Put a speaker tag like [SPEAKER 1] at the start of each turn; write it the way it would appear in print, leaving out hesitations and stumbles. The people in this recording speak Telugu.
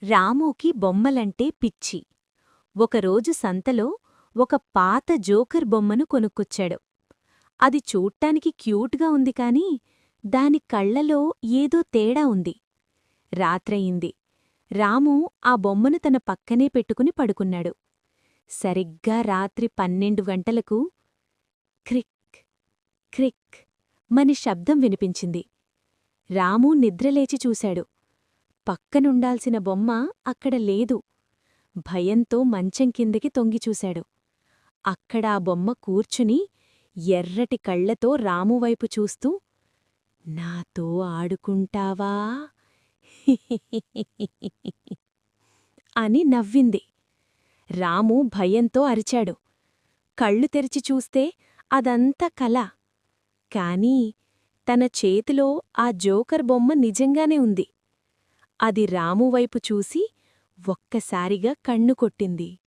[SPEAKER 1] రాముకి బొమ్మలంటే పిచ్చి. ఒకరోజు సంతలో ఒక పాత జోకర్ బొమ్మను కొనుక్కొచ్చాడు. అది చూడ్డానికి క్యూట్గా ఉంది కాని దాని కళ్లలో ఏదో తేడా ఉంది. రాత్రయింది. రాము ఆ బొమ్మను తన పక్కనే పెట్టుకుని పడుకున్నాడు. సరిగ్గా రాత్రి 12 గంటలకు క్రిక్ క్రిక్ మని శబ్దం వినిపించింది. రాము నిద్రలేచి చూశాడు. పక్కనుండాల్సిన బొమ్మ అక్కడ లేదు. భయంతో మంచం కిందకి తొంగిచూశాడు. అక్కడా బొమ్మ కూర్చుని ఎర్రటి కళ్లతో రామువైపు చూస్తూ నాతో ఆడుకుంటావా అని నవ్వింది. రాము భయంతో అరిచాడు. కళ్ళు తెరిచి చూస్తే అదంతా కల. కాని తన చేతిలో ఆ జోకర్ బొమ్మ నిజంగానే ఉంది. అది రామువైపు చూసి ఒక్కసారిగా కన్ను కొట్టింది.